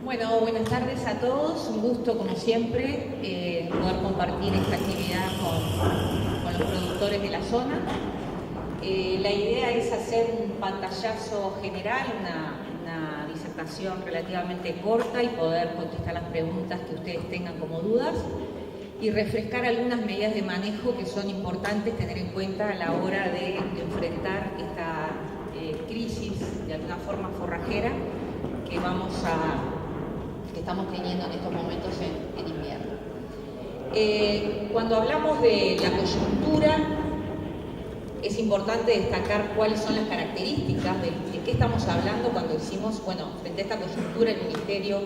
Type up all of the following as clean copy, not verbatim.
Bueno, buenas tardes a todos. Un gusto, como siempre, poder compartir esta actividad con los productores de la zona. La idea es hacer un pantallazo general, una disertación relativamente corta y poder contestar las preguntas que ustedes tengan como dudas y refrescar algunas medidas de manejo que son importantes tener en cuenta a la hora de enfrentar esta crisis, de alguna forma forrajera, que estamos teniendo en estos momentos en invierno. Cuando hablamos de la coyuntura, es importante destacar cuáles son las características de qué estamos hablando cuando decimos, bueno, frente a esta coyuntura el Ministerio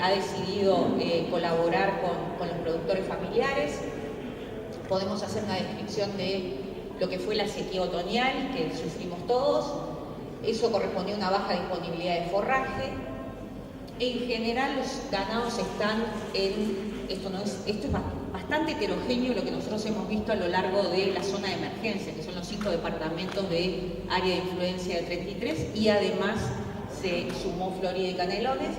ha decidido colaborar con los productores familiares. Podemos hacer una descripción de lo que fue la sequía otoñal que sufrimos todos. Eso correspondió a una baja disponibilidad de forraje. En general los ganados están esto es bastante heterogéneo lo que nosotros hemos visto a lo largo de la zona de emergencia, que son los 5 departamentos de área de influencia del 33, y además se sumó Florida y Canelones.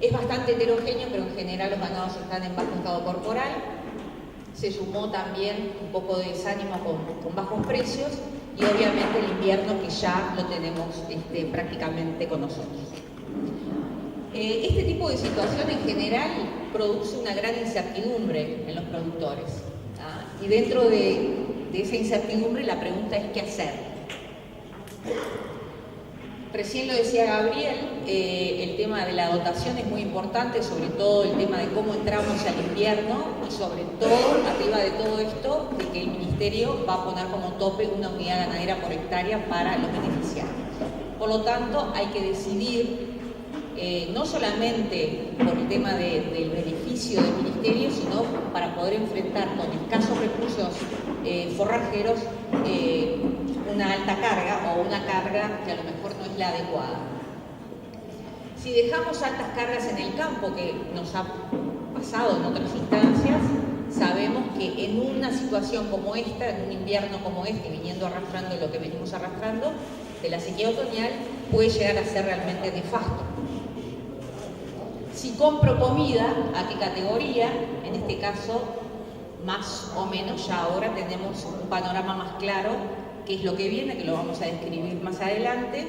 Es bastante heterogéneo, pero en general los ganados están en bajo estado corporal. Se sumó también un poco de desánimo con bajos precios y obviamente el invierno que ya lo tenemos prácticamente con nosotros. Este tipo de situación en general produce una gran incertidumbre en los productores, ¿ah? Y dentro de esa incertidumbre la pregunta es ¿qué hacer? Recién lo decía Gabriel, el tema de la dotación es muy importante, sobre todo el tema de cómo entramos al invierno y sobre todo, arriba de todo esto, de que el Ministerio va a poner como tope una unidad ganadera por hectárea para los beneficiarios. Por lo tanto, hay que decidir no solamente por el tema del beneficio del Ministerio, sino para poder enfrentar con escasos recursos forrajeros una alta carga o una carga que a lo mejor no es la adecuada. Si dejamos altas cargas en el campo, que nos ha pasado en otras instancias, sabemos que en una situación como esta, en un invierno como este, viniendo arrastrando lo que venimos arrastrando de la sequía otoñal, puede llegar a ser realmente nefasto. Si compro comida, ¿a qué categoría? En este caso, más o menos ya ahora tenemos un panorama más claro, qué es lo que viene, que lo vamos a describir más adelante,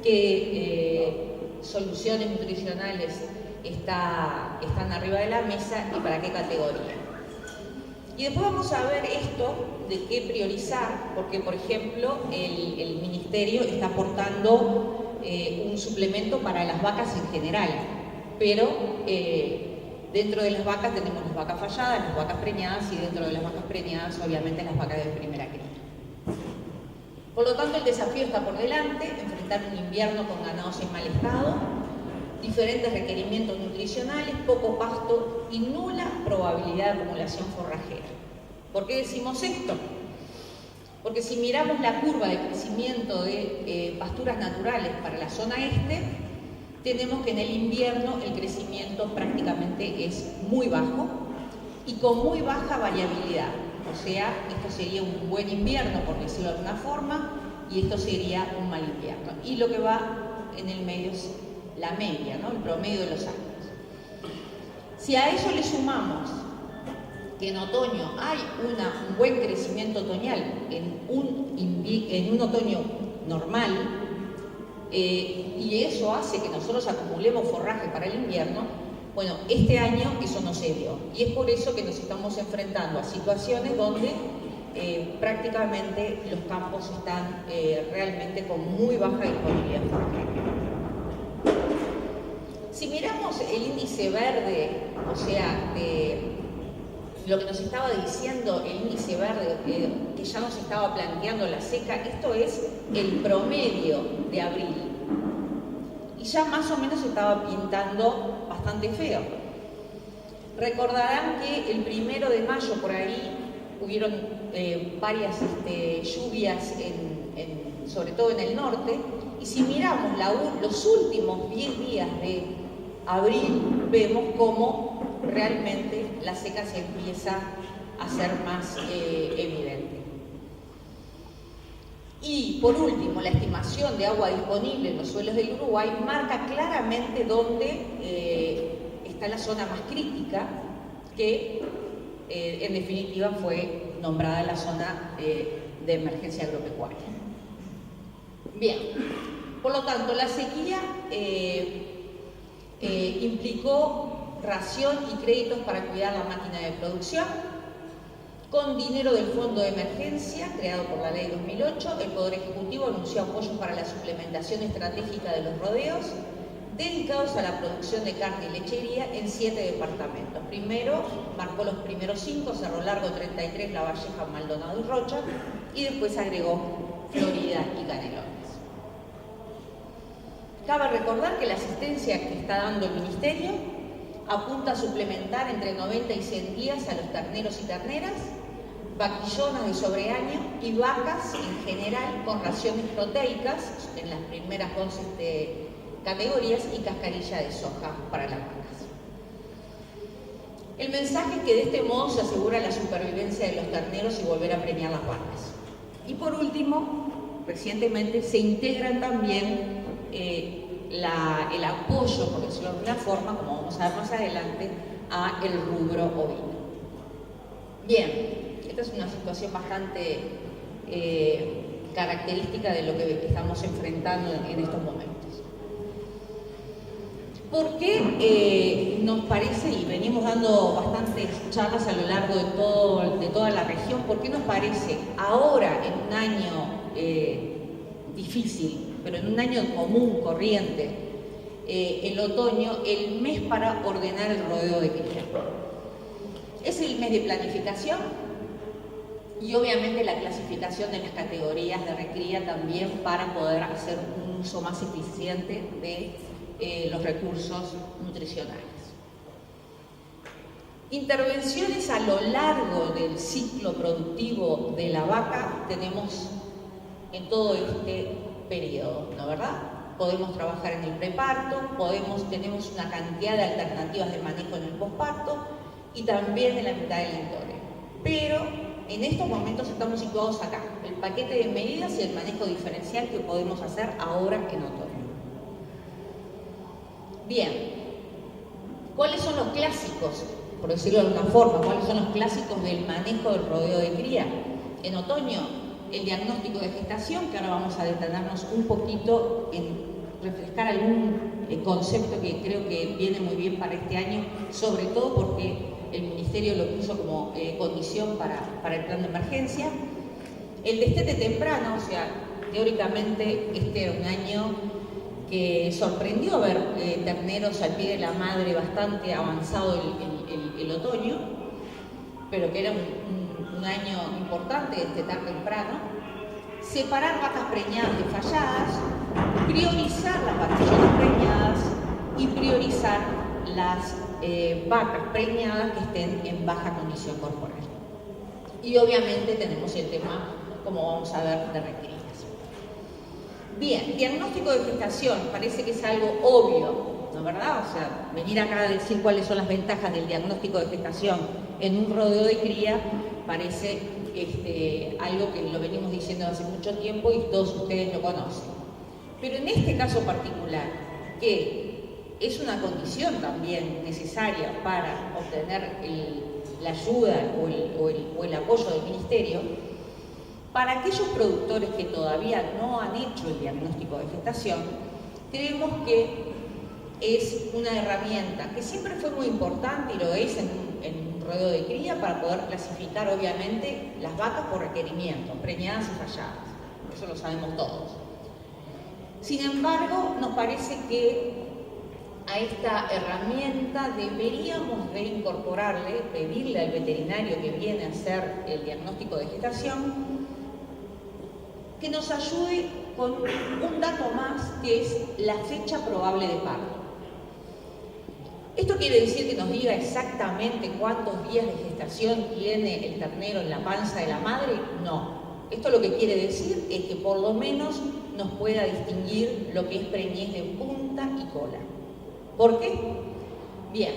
qué soluciones nutricionales están arriba de la mesa y para qué categoría. Y después vamos a ver esto de qué priorizar, porque por ejemplo el Ministerio está aportando un suplemento para las vacas en general, pero dentro de las vacas tenemos las vacas falladas, las vacas preñadas y dentro de las vacas preñadas obviamente las vacas de primera cría. Por lo tanto el desafío está por delante, enfrentar un invierno con ganados en mal estado, diferentes requerimientos nutricionales, poco pasto y nula probabilidad de acumulación forrajera. ¿Por qué decimos esto? Porque si miramos la curva de crecimiento de pasturas naturales para la zona este, tenemos que en el invierno el crecimiento prácticamente es muy bajo y con muy baja variabilidad. O sea, esto sería un buen invierno, por decirlo de alguna forma, y esto sería un mal invierno. Y lo que va en el medio es la media, ¿no? El promedio de los años. Si a eso le sumamos que en otoño hay un buen crecimiento otoñal, en un otoño normal, y eso hace que nosotros acumulemos forraje para el invierno, bueno, este año eso no se dio. Y es por eso que nos estamos enfrentando a situaciones donde prácticamente los campos están realmente con muy baja disponibilidad forrajera. Si miramos el índice verde, o sea, de lo que nos estaba diciendo el índice verde, que ya nos estaba planteando la seca, esto es el promedio de abril. Y ya más o menos se estaba pintando bastante feo. Recordarán que el 1 de mayo por ahí hubieron varias lluvias, sobre todo en el norte, y si miramos los últimos 10 días de abril, vemos cómo realmente la seca se empieza a ser más evidente. Y por último, la estimación de agua disponible en los suelos del Uruguay marca claramente dónde está la zona más crítica, que en definitiva fue nombrada la zona de emergencia agropecuaria. Bien, por lo tanto, la sequía implicó ración y créditos para cuidar la máquina de producción. Con dinero del Fondo de Emergencia, creado por la Ley 2008, el Poder Ejecutivo anunció apoyos para la suplementación estratégica de los rodeos, dedicados a la producción de carne y lechería en 7 departamentos. Primero, marcó los primeros 5, Cerro Largo 33, La Valleja, Maldonado y Rocha, y después agregó Florida y Canelones. Cabe recordar que la asistencia que está dando el Ministerio apunta a suplementar entre 90 y 100 días a los terneros y terneras, vaquillonas de sobreaño y vacas en general con raciones proteicas en las primeras 2 categorías y cascarilla de soja para las vacas. El mensaje es que de este modo se asegura la supervivencia de los terneros y volver a premiar las vacas. Y por último, recientemente se integran también el apoyo, por decirlo de alguna forma, como vamos a ver más adelante, a el rubro ovino. Bien, esta es una situación bastante característica de lo que estamos enfrentando en estos momentos. ¿Por qué nos parece, y venimos dando bastantes charlas a lo largo de toda la región, por qué nos parece ahora, en un año difícil, pero en un año común, corriente, el otoño, el mes para ordenar el rodeo de cría? Es el mes de planificación y obviamente la clasificación de las categorías de recría también para poder hacer un uso más eficiente de los recursos nutricionales. Intervenciones a lo largo del ciclo productivo de la vaca tenemos en todo este periodo, ¿no verdad? Podemos trabajar en el preparto, tenemos una cantidad de alternativas de manejo en el posparto y también en la mitad del entore. Pero en estos momentos estamos situados acá, el paquete de medidas y el manejo diferencial que podemos hacer ahora en otoño. Bien, ¿cuáles son los clásicos, por decirlo de alguna forma, cuáles son los clásicos del manejo del rodeo de cría? En otoño, el diagnóstico de gestación, que ahora vamos a detenernos un poquito en refrescar algún concepto que creo que viene muy bien para este año, sobre todo porque el Ministerio lo puso como condición para el plan de emergencia. El destete temprano, o sea, teóricamente este era un año que sorprendió ver terneros al pie de la madre bastante avanzado el otoño, pero que era un año importante de destetar temprano. Separar vacas preñadas de falladas, priorizar las vaquillonas preñadas y priorizar las vacas preñadas que estén en baja condición corporal. Y obviamente tenemos el tema, como vamos a ver, de recrías. Bien, diagnóstico de gestación, parece que es algo obvio, ¿no verdad? O sea, venir acá a decir cuáles son las ventajas del diagnóstico de gestación en un rodeo de cría parece algo que lo venimos diciendo hace mucho tiempo y todos ustedes lo conocen. Pero en este caso particular, que es una condición también necesaria para obtener la ayuda o el apoyo del Ministerio, para aquellos productores que todavía no han hecho el diagnóstico de gestación, creemos que es una herramienta que siempre fue muy importante y lo es en un rodeo de cría para poder clasificar obviamente las vacas por requerimiento, preñadas y falladas. Eso lo sabemos todos. Sin embargo, nos parece que a esta herramienta deberíamos de incorporarle, pedirle al veterinario que viene a hacer el diagnóstico de gestación, que nos ayude con un dato más, que es la fecha probable de parto. ¿Esto quiere decir que nos diga exactamente cuántos días de gestación tiene el ternero en la panza de la madre? No. Esto lo que quiere decir es que por lo menos nos pueda distinguir lo que es preñez de punta y cola. ¿Por qué? Bien.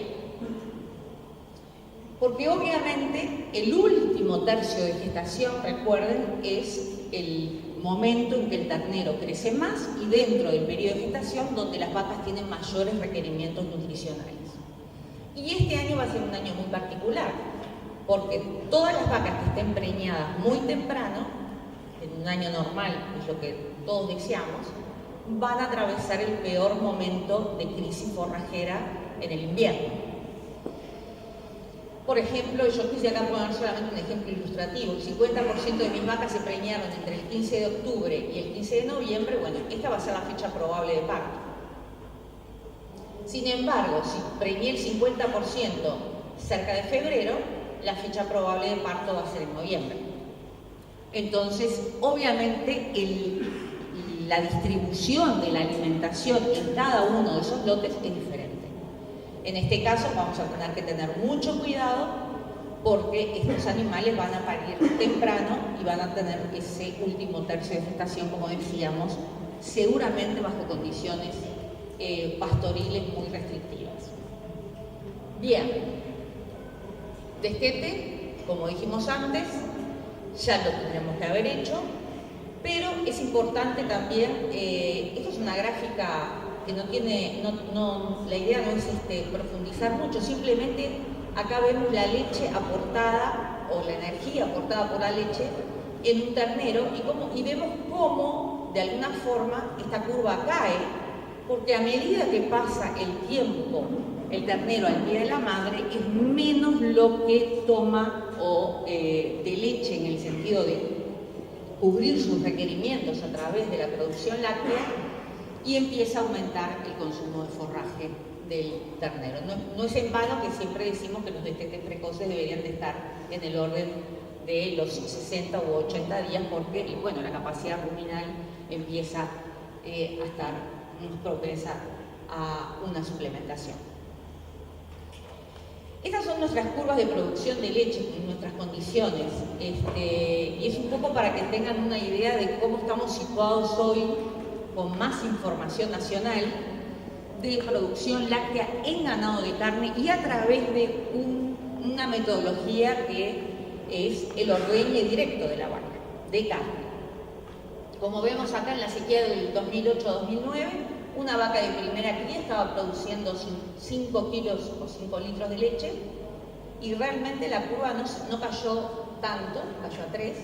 Porque obviamente el último tercio de gestación, recuerden, es momento en que el ternero crece más y dentro del periodo de gestación donde las vacas tienen mayores requerimientos nutricionales. Y este año va a ser un año muy particular, porque todas las vacas que estén preñadas muy temprano, en un año normal, es lo que todos deseamos, van a atravesar el peor momento de crisis forrajera en el invierno. Por ejemplo, yo quise acá poner solamente un ejemplo ilustrativo. El 50% de mis vacas se preñaron entre el 15 de octubre y el 15 de noviembre. Bueno, esta va a ser la fecha probable de parto. Sin embargo, si preñé el 50% cerca de febrero, la fecha probable de parto va a ser en noviembre. Entonces, obviamente, la distribución de la alimentación en cada uno de esos lotes es diferente. En este caso vamos a tener que tener mucho cuidado porque estos animales van a parir temprano y van a tener ese último tercio de gestación, como decíamos, seguramente bajo condiciones pastoriles muy restrictivas. Bien, destete, como dijimos antes, ya lo tendremos que haber hecho, pero es importante también, esto es una gráfica que no tiene, la idea no es profundizar mucho, simplemente acá vemos la leche aportada o la energía aportada por la leche en un ternero y vemos cómo de alguna forma esta curva cae, porque a medida que pasa el tiempo el ternero al pie de la madre es menos lo que toma de leche en el sentido de cubrir sus requerimientos a través de la producción láctea y empieza a aumentar el consumo de forraje del ternero. No es en vano que siempre decimos que los destetes precoces deberían de estar en el orden de los 60 u 80 días porque, bueno, la capacidad ruminal empieza a estar propensa a una suplementación. Estas son nuestras curvas de producción de leche en nuestras condiciones y es un poco para que tengan una idea de cómo estamos situados hoy con más información nacional de producción láctea en ganado de carne y a través de una metodología que es el ordeñe directo de la vaca, de carne. Como vemos acá en la sequía del 2008-2009, una vaca de primera cría estaba produciendo 5 kilos o 5 litros de leche y realmente la curva no cayó tanto, cayó a 3,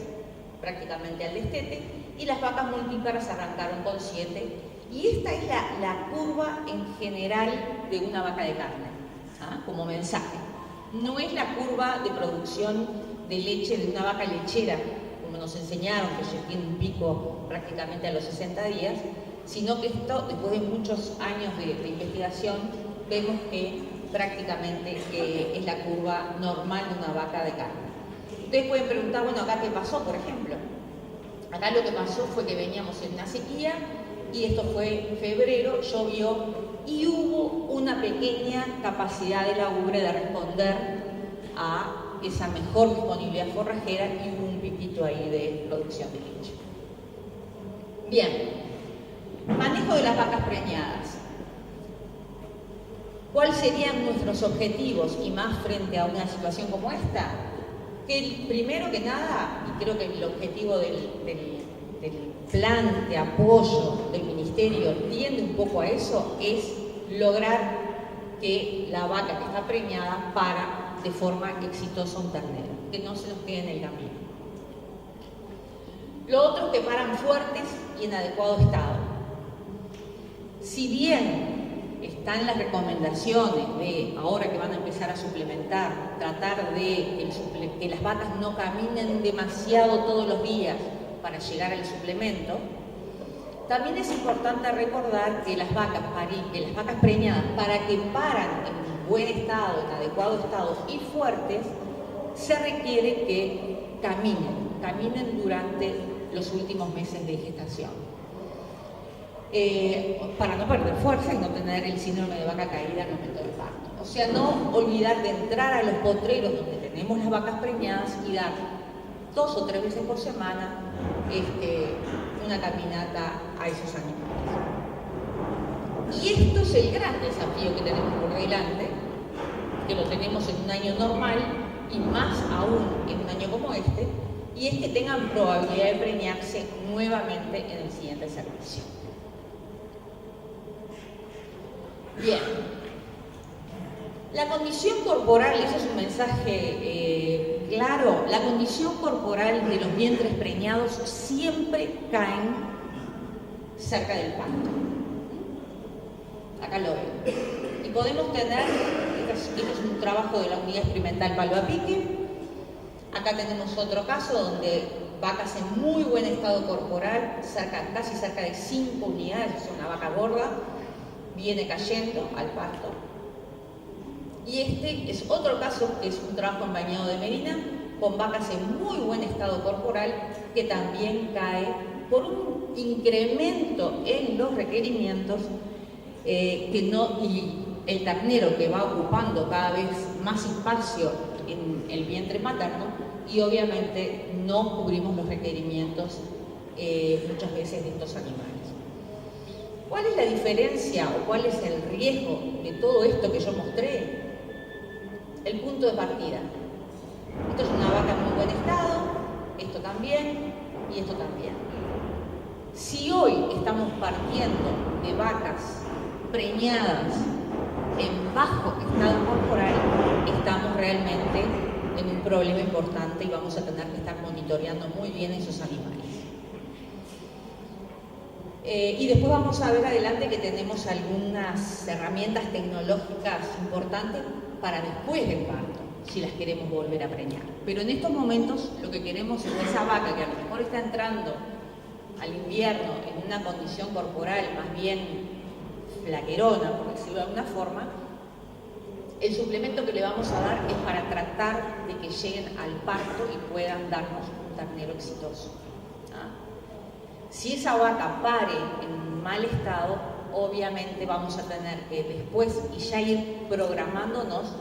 prácticamente al destete, y las vacas multíparas arrancaron con 7. Y esta es la curva en general de una vaca de carne, como mensaje. No es la curva de producción de leche de una vaca lechera, como nos enseñaron, que ya tiene un pico prácticamente a los 60 días, sino que esto, después de muchos años de investigación, vemos que prácticamente es la curva normal de una vaca de carne. Ustedes pueden preguntar, bueno, acá qué pasó, por ejemplo. Acá lo que pasó fue que veníamos en una sequía y esto fue en febrero, llovió y hubo una pequeña capacidad de la ubre de responder a esa mejor disponibilidad forrajera y hubo un piquito ahí de producción de leche. Bien, manejo de las vacas preñadas. ¿Cuáles serían nuestros objetivos y más frente a una situación como esta? Que primero que nada, y creo que el objetivo del plan de apoyo del Ministerio tiende un poco a eso, es lograr que la vaca que está preñada para de forma exitosa un ternero, que no se nos quede en el camino. Lo otro es que paran fuertes y en adecuado estado. Si bien están las recomendaciones de, ahora que van a empezar a suplementar, tratar de que las vacas no caminen demasiado todos los días para llegar al suplemento, también es importante recordar que las vacas preñadas, para que paran en buen estado, en adecuado estado y fuertes, se requiere que caminen durante los últimos meses de gestación. Para no perder fuerza y no tener el síndrome de vaca caída en el momento del parto. O sea, no olvidar de entrar a los potreros donde tenemos las vacas preñadas y dar 2 o 3 veces por semana una caminata a esos animales. Y esto es el gran desafío que tenemos por delante, que lo tenemos en un año normal y más aún en un año como este, y es que tengan probabilidad de preñarse nuevamente en el siguiente servicio. Bien, la condición corporal, eso es un mensaje claro, la condición corporal de los vientres preñados siempre caen cerca del parto. Acá lo ven. Y podemos tener, este es un trabajo de la unidad experimental Palo-a-Pique. Acá tenemos otro caso donde vacas en muy buen estado corporal, casi cerca de 5 unidades, es una vaca gorda, viene cayendo al parto. Y este es otro caso, que es un trabajo en Bañado de Medina, con vacas en muy buen estado corporal, que también cae por un incremento en los requerimientos y el ternero que va ocupando cada vez más espacio en el vientre materno, y obviamente no cubrimos los requerimientos muchas veces de estos animales. ¿Cuál es la diferencia o cuál es el riesgo de todo esto que yo mostré? El punto de partida. Esto es una vaca en muy buen estado, esto también y esto también. Si hoy estamos partiendo de vacas preñadas en bajo estado corporal, estamos realmente en un problema importante y vamos a tener que estar monitoreando muy bien esos animales. Y después vamos a ver adelante que tenemos algunas herramientas tecnológicas importantes para después del parto, si las queremos volver a preñar. Pero en estos momentos lo que queremos es que esa vaca que a lo mejor está entrando al invierno en una condición corporal más bien flaquerona, por decirlo de alguna forma, el suplemento que le vamos a dar es para tratar de que lleguen al parto y puedan darnos un ternero exitoso. Si esa vaca pare en mal estado, obviamente vamos a tener que después y ya ir programándonos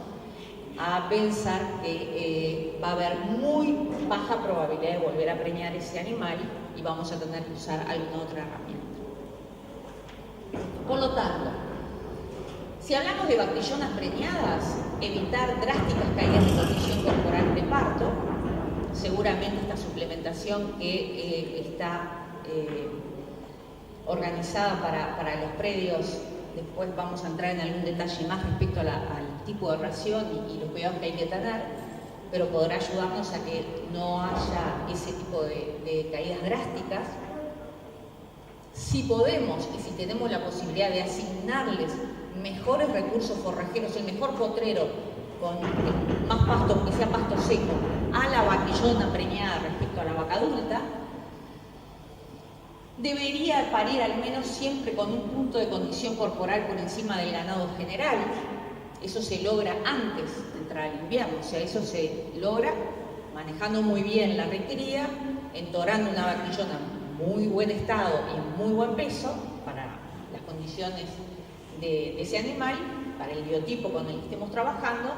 a pensar que va a haber muy baja probabilidad de volver a preñar ese animal y vamos a tener que usar alguna otra herramienta. Por lo tanto, si hablamos de vaquillonas preñadas, evitar drásticas caídas de condición corporal preparto, seguramente esta suplementación que está organizada para los predios, después vamos a entrar en algún detalle más respecto al tipo de ración y los cuidados que hay que tener, pero podrá ayudarnos a que no haya ese tipo de caídas drásticas. Si podemos y si tenemos la posibilidad de asignarles mejores recursos forrajeros, el mejor potrero con más pasto, que sea pasto seco, a la vaquillona preñada respecto a la vaca adulta, debería parir al menos siempre con un punto de condición corporal por encima del ganado general. Eso se logra antes de entrar al invierno, o sea, eso se logra manejando muy bien la recría, entorando una vaquillona en muy buen estado y en muy buen peso para las condiciones de ese animal, para el biotipo con el que estemos trabajando,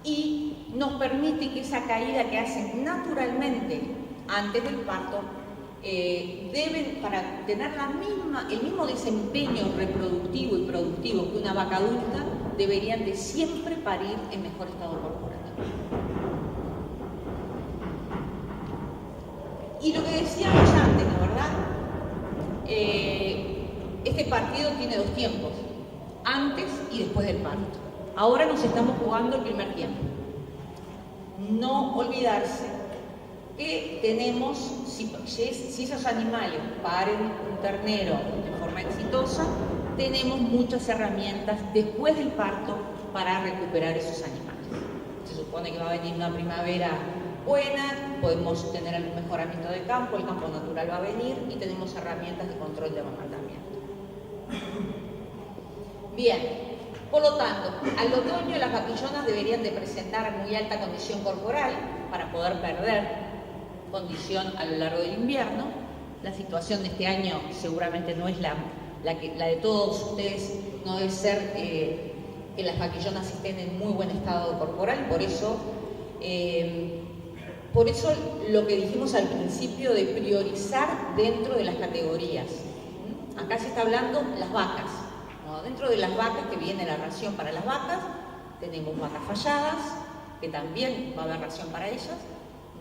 y nos permite que esa caída que hacen naturalmente antes del parto deben, para tener el mismo desempeño reproductivo y productivo que una vaca adulta, deberían de siempre parir en mejor estado corporal. Y lo que decíamos antes, ¿no, verdad? Este partido tiene dos tiempos, antes y después del parto. Ahora nos estamos jugando el primer tiempo. No olvidarse que tenemos, si esos animales paren un ternero de forma exitosa, tenemos muchas herramientas después del parto para recuperar esos animales. Se supone que va a venir una primavera buena, podemos tener algún mejoramiento de campo, el campo natural va a venir y tenemos herramientas de control de amamantamiento. Bien, por lo tanto, al otoño las vaquillonas deberían de presentar muy alta condición corporal para poder perder condición a lo largo del invierno. La situación de este año seguramente no es la de todos ustedes, no debe ser que las vaquillonas estén en muy buen estado corporal, por eso lo que dijimos al principio de priorizar dentro de las categorías. Acá se está hablando las vacas, ¿no? Dentro de las vacas que viene la ración para las vacas, tenemos vacas falladas, que también va a haber ración para ellas,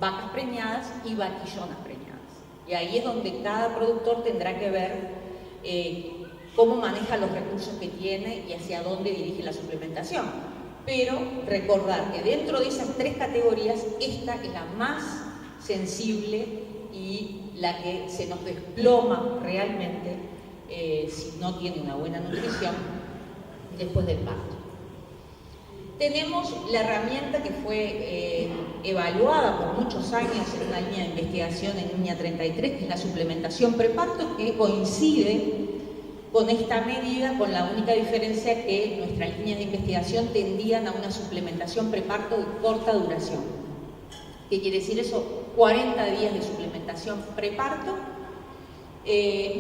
vacas preñadas y vaquillonas preñadas. Y ahí es donde cada productor tendrá que ver cómo maneja los recursos que tiene y hacia dónde dirige la suplementación. Pero recordar que dentro de esas tres categorías, esta es la más sensible y la que se nos desploma realmente si no tiene una buena nutrición después del parto. Tenemos la herramienta que fue evaluada por muchos años en una línea de investigación en línea 33, que es la suplementación preparto, que coincide con esta medida, con la única diferencia que nuestras líneas de investigación tendían a una suplementación preparto de corta duración. ¿Qué quiere decir eso? 40 días de suplementación preparto.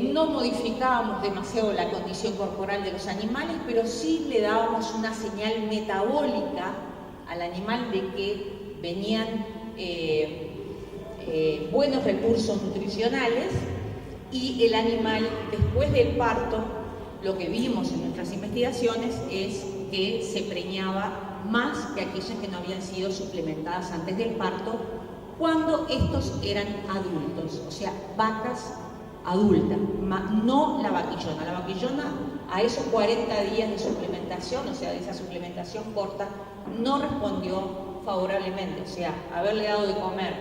No modificábamos demasiado la condición corporal de los animales, pero sí le dábamos una señal metabólica al animal de que venían buenos recursos nutricionales, y el animal después del parto, lo que vimos en nuestras investigaciones es que se preñaba más que aquellas que no habían sido suplementadas antes del parto, cuando estos eran adultos, o sea, vacas adulta, no la vaquillona. La vaquillona, a esos 40 días de suplementación, o sea, de esa suplementación corta, no respondió favorablemente. O sea, haberle dado de comer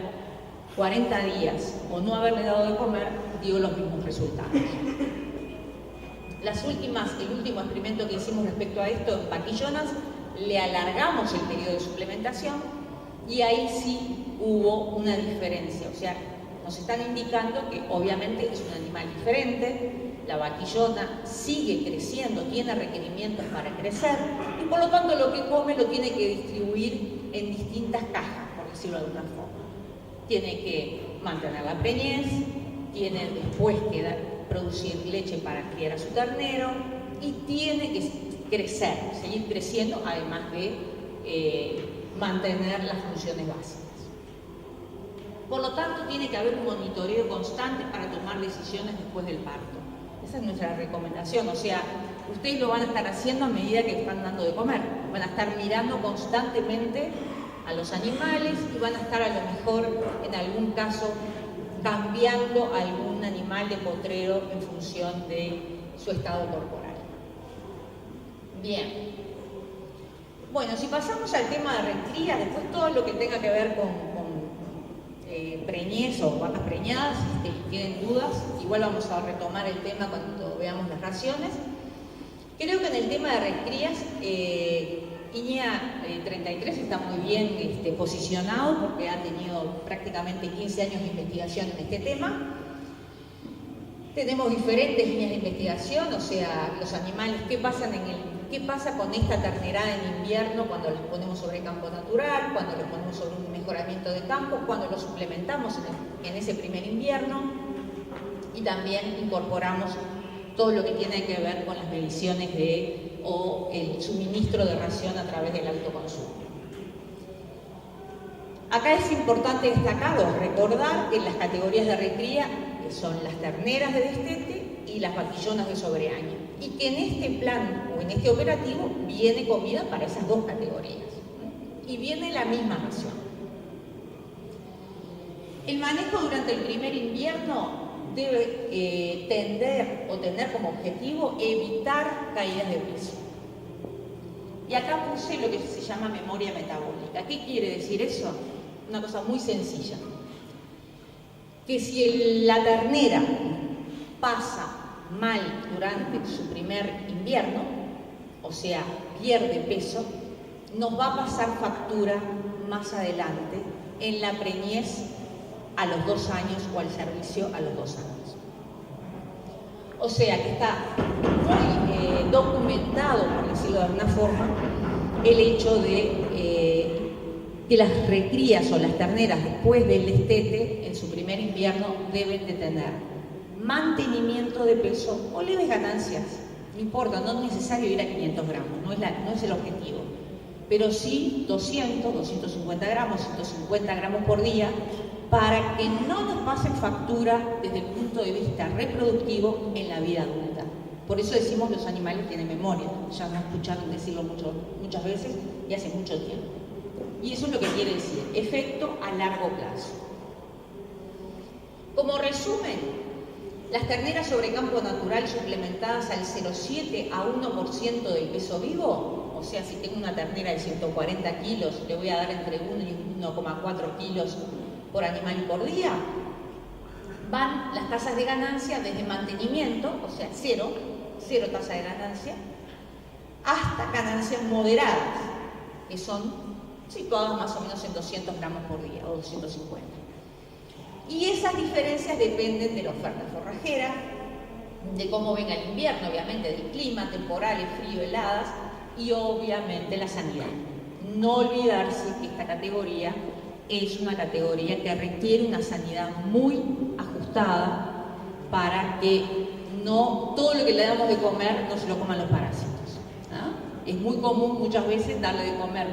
40 días o no haberle dado de comer dio los mismos resultados. El último experimento que hicimos respecto a esto en vaquillonas, le alargamos el periodo de suplementación y ahí sí hubo una diferencia. O sea, nos están indicando que obviamente es un animal diferente, la vaquillona sigue creciendo, tiene requerimientos para crecer y por lo tanto lo que come lo tiene que distribuir en distintas cajas, por decirlo de alguna forma. Tiene que mantener la preñez, tiene después que producir leche para criar a su ternero y tiene que crecer, seguir creciendo, además de mantener las funciones básicas. Por lo tanto, tiene que haber un monitoreo constante para tomar decisiones después del parto. Esa es nuestra recomendación. O sea, ustedes lo van a estar haciendo a medida que están dando de comer. Van a estar mirando constantemente a los animales y van a estar a lo mejor, en algún caso, cambiando algún animal de potrero en función de su estado corporal. Bien. Bueno, si pasamos al tema de recría, después todo lo que tenga que ver con preñez o vacas preñadas, si tienen dudas, igual vamos a retomar el tema cuando veamos las raciones. Creo que en el tema de recrías, INEA 33 está muy bien posicionado porque ha tenido prácticamente 15 años de investigación en este tema. Tenemos diferentes líneas de investigación, o sea, los animales, qué pasa con esta ternera en invierno cuando las ponemos sobre campo natural, cuando los ponemos sobre un mejoramiento de campo, cuando los suplementamos en ese primer invierno, y también incorporamos todo lo que tiene que ver con las mediciones o el suministro de ración a través del autoconsumo. Acá es importante destacar o recordar que las categorías de recría son las terneras de destete y las vaquillonas de sobreaño, y que en este plan o en este operativo viene comida para esas dos categorías y viene la misma ración. El manejo durante el primer invierno debe tender o tener como objetivo evitar caídas de peso. Y acá puse lo que se llama memoria metabólica. ¿Qué quiere decir eso? Una cosa muy sencilla. Que si la ternera pasa mal durante su primer invierno, o sea, pierde peso, nos va a pasar factura más adelante en la preñez a los 2 años o al servicio a los 2 años. O sea que está muy documentado, por decirlo de alguna forma, el hecho de que las recrías o las terneras después del destete en su primer invierno deben de tener mantenimiento de peso o leves ganancias. No importa, no es necesario ir a 500 gramos, no es el objetivo. Pero sí 200, 250 gramos, 150 gramos por día, para que no nos pasen factura desde el punto de vista reproductivo en la vida adulta. Por eso decimos los animales tienen memoria, ya nos escucharon decirlo muchas veces y hace mucho tiempo. Y eso es lo que quiere decir, efecto a largo plazo. Como resumen, las terneras sobre campo natural suplementadas al 0,7 a 1% del peso vivo, o sea, si tengo una ternera de 140 kilos, le voy a dar entre 1 y 1,4 kilos por animal y por día, van las tasas de ganancia desde mantenimiento, o sea, cero tasa de ganancia, hasta ganancias moderadas, que son situadas más o menos en 200 gramos por día o 250. Y esas diferencias dependen de la oferta forrajera, de cómo venga el invierno, obviamente, del clima, temporales, frío, heladas, y obviamente la sanidad. No olvidarse que esta categoría es una categoría que requiere una sanidad muy ajustada para que no todo lo que le damos de comer no se lo coman los parásitos. Es muy común muchas veces darle de comer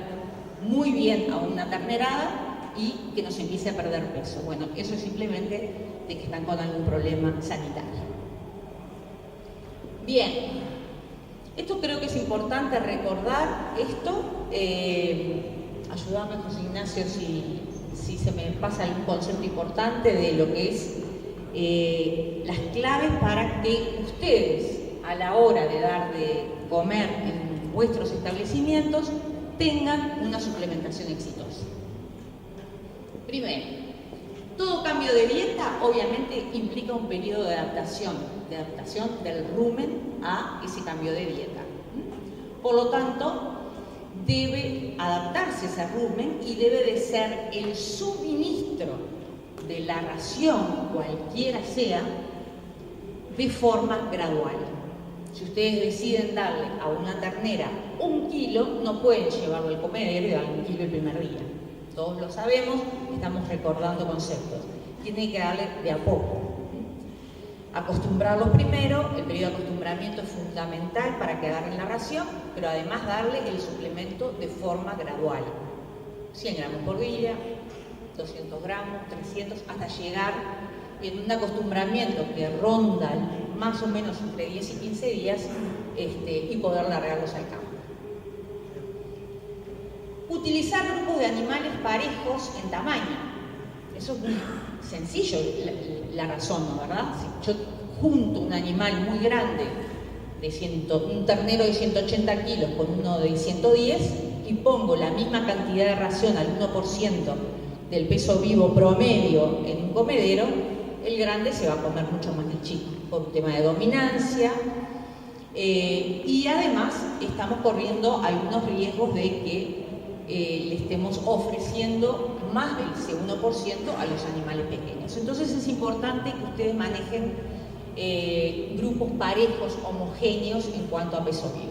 muy bien a una ternerada y que nos empiece a perder peso. Bueno, eso es simplemente de que están con algún problema sanitario. Bien, esto creo que es importante recordar esto. Ayúdame, José Ignacio, si se me pasa algún concepto importante de lo que es las claves para que ustedes, a la hora de dar de comer en vuestros establecimientos, tengan una suplementación exitosa. Primero, todo cambio de dieta obviamente implica un periodo de adaptación del rumen a ese cambio de dieta. Por lo tanto, debe adaptarse ese rumen y debe de ser el suministro de la ración, cualquiera sea, de forma gradual. Si ustedes deciden darle a una ternera 1 kilo, no pueden llevarlo al comedero y darle 1 kilo el primer día. Todos lo sabemos, estamos recordando conceptos. Tienen que darle de a poco. Acostumbrarlos primero, el periodo de acostumbramiento es fundamental para que agarren la ración, pero además darle el suplemento de forma gradual. 100 gramos por día, 200 gramos, 300, hasta llegar en un acostumbramiento que ronda más o menos entre 10 y 15 días y poder largarlos al campo. Utilizar grupos de animales parejos en tamaño. Eso es muy sencillo, la razón, ¿no? ¿Verdad? Si yo junto un animal muy grande, un ternero de 180 kilos con uno de 110 y pongo la misma cantidad de ración al 1% del peso vivo promedio en un comedero, el grande se va a comer mucho más del chico, por un tema de dominancia, y además estamos corriendo algunos riesgos de que le estemos ofreciendo más del ese 1% a los animales pequeños. Entonces es importante que ustedes manejen grupos parejos, homogéneos en cuanto a peso vivo.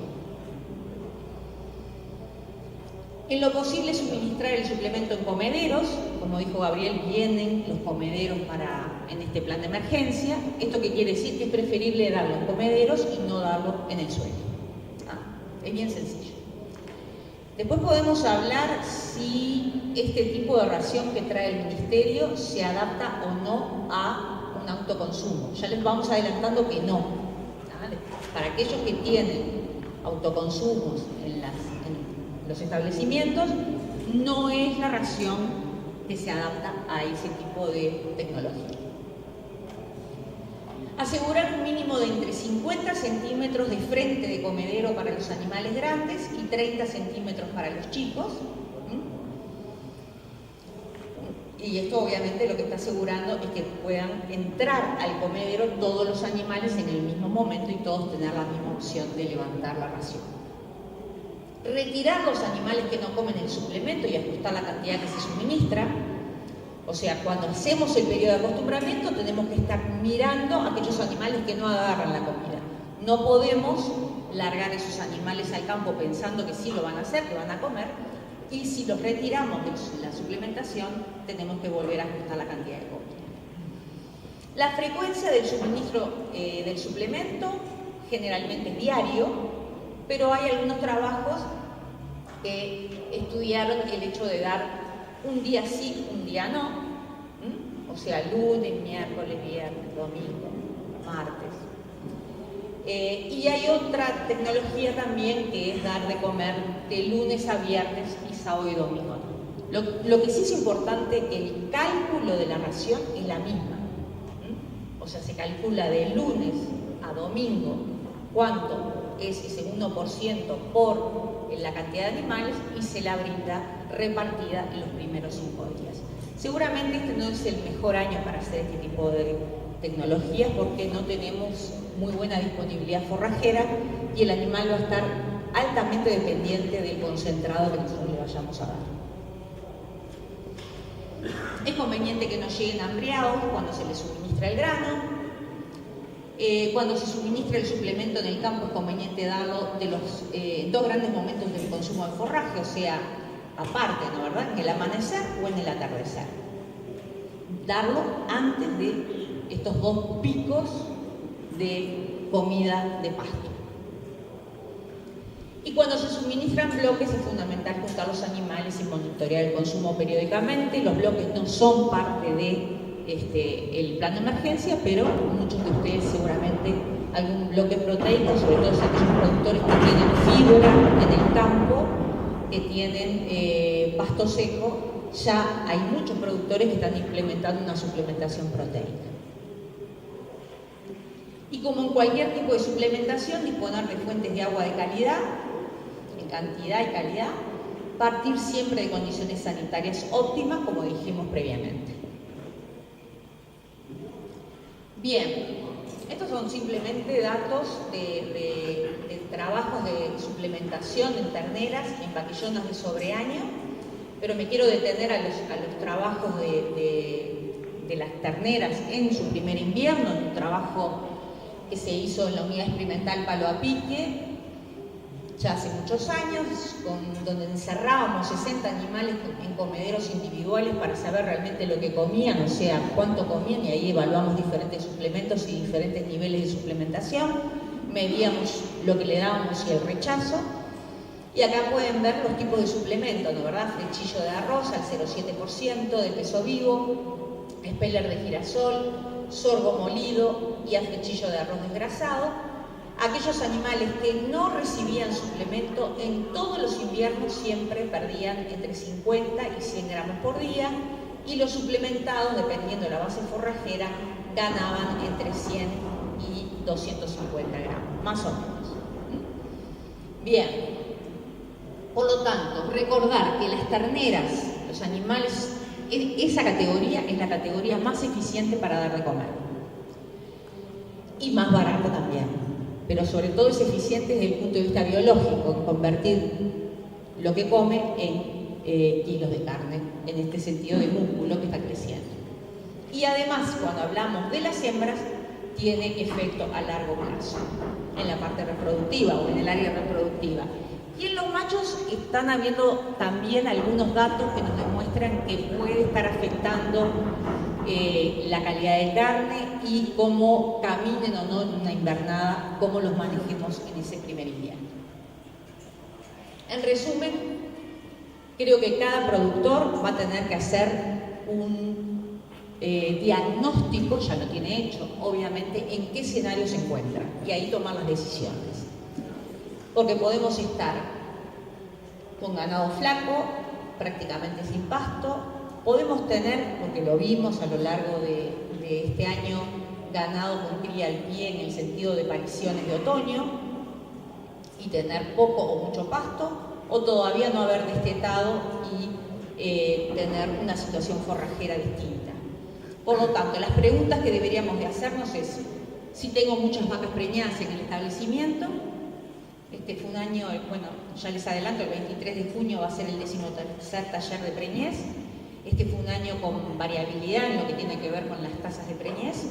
En lo posible suministrar el suplemento en comederos, como dijo Gabriel, vienen los comederos en este plan de emergencia. ¿Esto qué quiere decir? Que es preferible darlo en comederos y no darlo en el suelo. Es bien sencillo. Después podemos hablar si este tipo de ración que trae el Ministerio se adapta o no a un autoconsumo. Ya les vamos adelantando que no. Para aquellos que tienen autoconsumos en los establecimientos, no es la ración que se adapta a ese tipo de tecnología. Asegurar un mínimo de entre 50 centímetros de frente de comedero para los animales grandes y 30 centímetros para los chicos. Y esto obviamente lo que está asegurando es que puedan entrar al comedero todos los animales en el mismo momento y todos tener la misma opción de levantar la ración. Retirar los animales que no comen el suplemento y ajustar la cantidad que se suministra. O sea, cuando hacemos el periodo de acostumbramiento tenemos que estar mirando a aquellos animales que no agarran la comida. No podemos largar esos animales al campo pensando que sí lo van a hacer, que van a comer, y si los retiramos de la suplementación tenemos que volver a ajustar la cantidad de comida. La frecuencia del suministro del suplemento generalmente es diario, pero hay algunos trabajos que estudiaron el hecho de dar un día sí, un día no, o sea, lunes, miércoles, viernes, domingo, martes. Y hay otra tecnología también que es dar de comer de lunes a viernes y sábado y domingo. Lo que sí es importante, el cálculo de la ración es la misma. O sea, se calcula de lunes a domingo cuánto es ese 1% por la cantidad de animales y se la brinda repartida en los primeros 5 días. Seguramente este no es el mejor año para hacer este tipo de tecnologías porque no tenemos muy buena disponibilidad forrajera y el animal va a estar altamente dependiente del concentrado que nosotros le vayamos a dar. Es conveniente que no lleguen hambriados cuando se les suministra el grano. Cuando se suministra el suplemento en el campo es conveniente darlo de los 2 grandes momentos del consumo de forraje, o sea, aparte, ¿no verdad? En el amanecer o en el atardecer. Darlo antes de estos 2 picos de comida de pasto. Y cuando se suministran bloques es fundamental juntar los animales y monitorear el consumo periódicamente. Los bloques no son parte de el plan de emergencia, pero muchos de ustedes seguramente algún bloque proteico, sobre todo aquellos productores que tienen fibra en el campo, que tienen pasto seco, ya hay muchos productores que están implementando una suplementación proteica. Y como en cualquier tipo de suplementación, disponer de fuentes de agua de calidad, en cantidad y calidad, partir siempre de condiciones sanitarias óptimas, como dijimos previamente. Bien, estos son simplemente datos de trabajos de suplementación en terneras y en vaquillonas de sobreaño, pero me quiero detener a los trabajos de las terneras en su primer invierno, un trabajo que se hizo en la unidad experimental Palo a Pique, ya hace muchos años, donde encerrábamos 60 animales en comederos individuales para saber realmente lo que comían, o sea, cuánto comían, y ahí evaluamos diferentes suplementos y diferentes niveles de suplementación, medíamos lo que le dábamos y el rechazo, y acá pueden ver los tipos de suplementos, ¿no verdad? Flechillo de arroz al 0,7% de peso vivo, speller de girasol, sorgo molido y aflechillo de arroz desgrasado. Aquellos animales que no recibían suplemento en todos los inviernos siempre perdían entre 50 y 100 gramos por día, y los suplementados, dependiendo de la base forrajera, ganaban entre 100 y 250 gramos, más o menos. Bien, por lo tanto, recordar que las terneras, los animales, esa categoría es la categoría más eficiente para dar de comer y más barata también. Pero sobre todo es eficiente desde el punto de vista biológico, en convertir lo que come en kilos de carne, en este sentido de músculo que está creciendo. Y además, cuando hablamos de las hembras, tiene efecto a largo plazo, en la parte reproductiva o en el área reproductiva. Y en los machos están habiendo también algunos datos que nos demuestran que puede estar afectando la calidad de carne y cómo caminen o no en una invernada, cómo los manejemos en ese primer invierno. En resumen, creo que cada productor va a tener que hacer un diagnóstico, ya lo tiene hecho, obviamente, en qué escenario se encuentra y ahí tomar las decisiones. Porque podemos estar con ganado flaco, prácticamente sin pasto. Podemos tener, porque lo vimos a lo largo de este año, ganado con cría al pie en el sentido de apariciones de otoño y tener poco o mucho pasto, o todavía no haber destetado y tener una situación forrajera distinta. Por lo tanto, las preguntas que deberíamos de hacernos es si tengo muchas vacas preñadas en el establecimiento. Este fue un año, bueno, ya les adelanto, el 23 de junio va a ser el 13º taller de preñez. Este fue un año con variabilidad en lo que tiene que ver con las tasas de preñez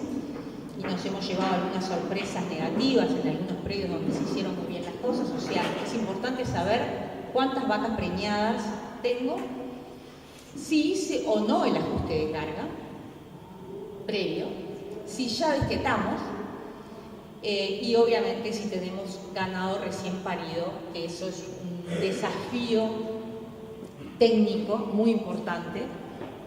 y nos hemos llevado algunas sorpresas negativas en algunos predios donde se hicieron muy bien las cosas. O sea, es importante saber cuántas vacas preñadas tengo, si hice o no el ajuste de carga previo, si ya destetamos y obviamente si tenemos ganado recién parido, que eso es un desafío técnico muy importante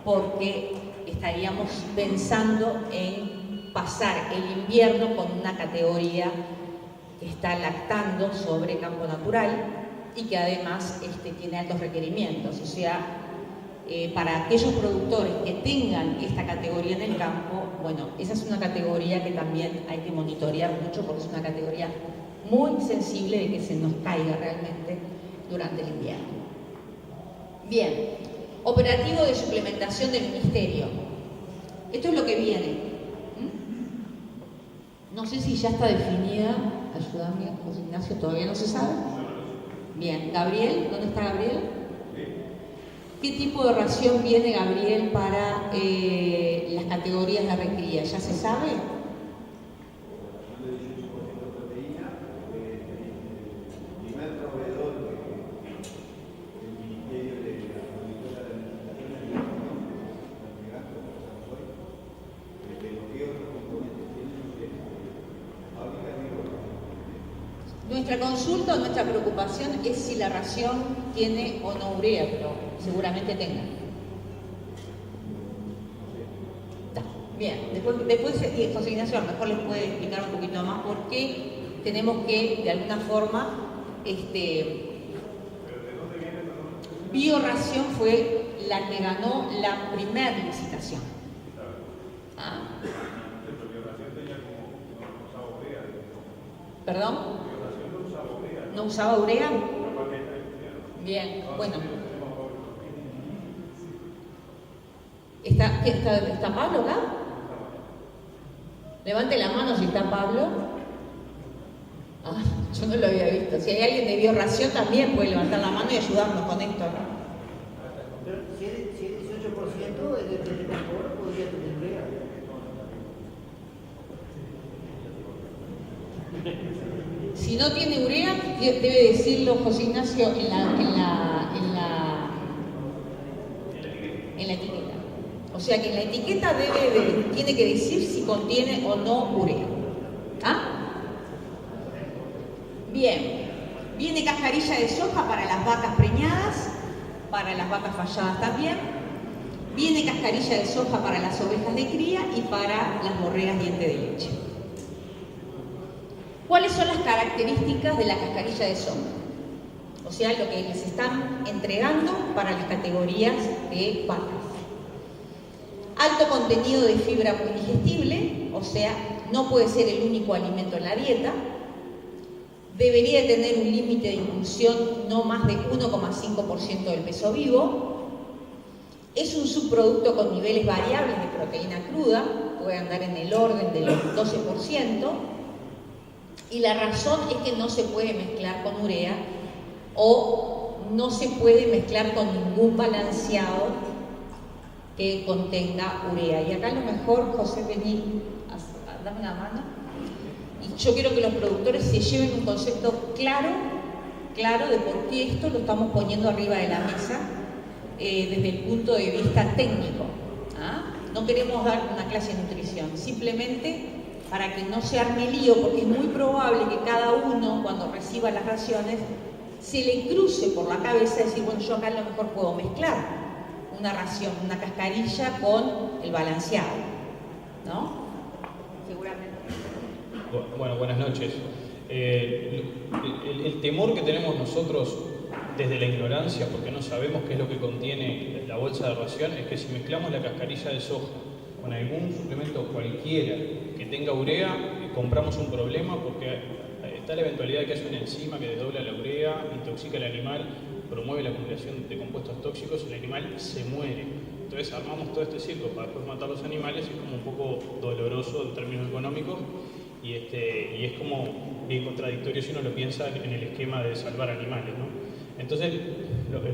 porque estaríamos pensando en pasar el invierno con una categoría que está lactando sobre campo natural y que además tiene altos requerimientos. O sea, para aquellos productores que tengan esta categoría en el campo, bueno, esa es una categoría que también hay que monitorear mucho porque es una categoría muy sensible de que se nos caiga realmente durante el invierno. Bien, operativo de suplementación del Ministerio. Esto es lo que viene. No sé si ya está definida, ayúdame, José Ignacio, todavía no se sabe. Bien, Gabriel, ¿dónde está Gabriel? ¿Qué tipo de ración viene, Gabriel, para las categorías de recría? ¿Ya se sabe? Nuestra consulta o nuestra preocupación es si la ración tiene o no urea, pero seguramente tenga. Bien, después José Ignacio a lo mejor les puede explicar un poquito más por qué tenemos que, de alguna forma, Bioración fue la que ganó la primera licitación. ¿Ah? ¿Perdón? ¿No usaba urea? Bien, bueno. ¿Está Pablo acá? Levante la mano si está Pablo. Ah, yo no lo había visto. Si hay alguien de Bioración también puede levantar la mano y ayudarnos con esto, ¿no? Pero si es 18% es de transporte, podría tener urea. Si no tiene urea, debe decirlo José Ignacio en la etiqueta. O sea que en la etiqueta tiene que decir si contiene o no urea. ¿Ah? Bien. Viene cascarilla de soja para las vacas preñadas, para las vacas falladas también. Viene cascarilla de soja para las ovejas de cría y para las borregas diente de leche. ¿Cuáles son las características de la cascarilla de soja? O sea, lo que les están entregando para las categorías de vacas. Alto contenido de fibra muy digestible, o sea, no puede ser el único alimento en la dieta. Debería tener un límite de inclusión no más de 1,5% del peso vivo. Es un subproducto con niveles variables de proteína cruda, puede andar en el orden del 12%. Y la razón es que no se puede mezclar con urea o no se puede mezclar con ningún balanceado que contenga urea. Y acá a lo mejor, José, vení, dame una mano. Y yo quiero que los productores se lleven un concepto claro de por qué esto lo estamos poniendo arriba de la mesa desde el punto de vista técnico. ¿Ah? No queremos dar una clase de nutrición, simplemente para que no se arme lío, porque es muy probable que cada uno, cuando reciba las raciones, se le cruce por la cabeza decir, bueno, yo acá a lo mejor puedo mezclar una ración, una cascarilla con el balanceado, ¿no? Seguramente. Bueno, buenas noches. El temor que tenemos nosotros desde la ignorancia, porque no sabemos qué es lo que contiene la bolsa de ración, es que si mezclamos la cascarilla de soja con algún suplemento cualquiera que tenga urea, compramos un problema porque está la eventualidad de que haya una enzima que desdobla la urea, intoxica al animal, promueve la acumulación de compuestos tóxicos, el animal se muere. Entonces armamos todo este circo para después matar los animales, es como un poco doloroso en términos económicos y es como bien contradictorio si uno lo piensa en el esquema de salvar animales, ¿no? Entonces,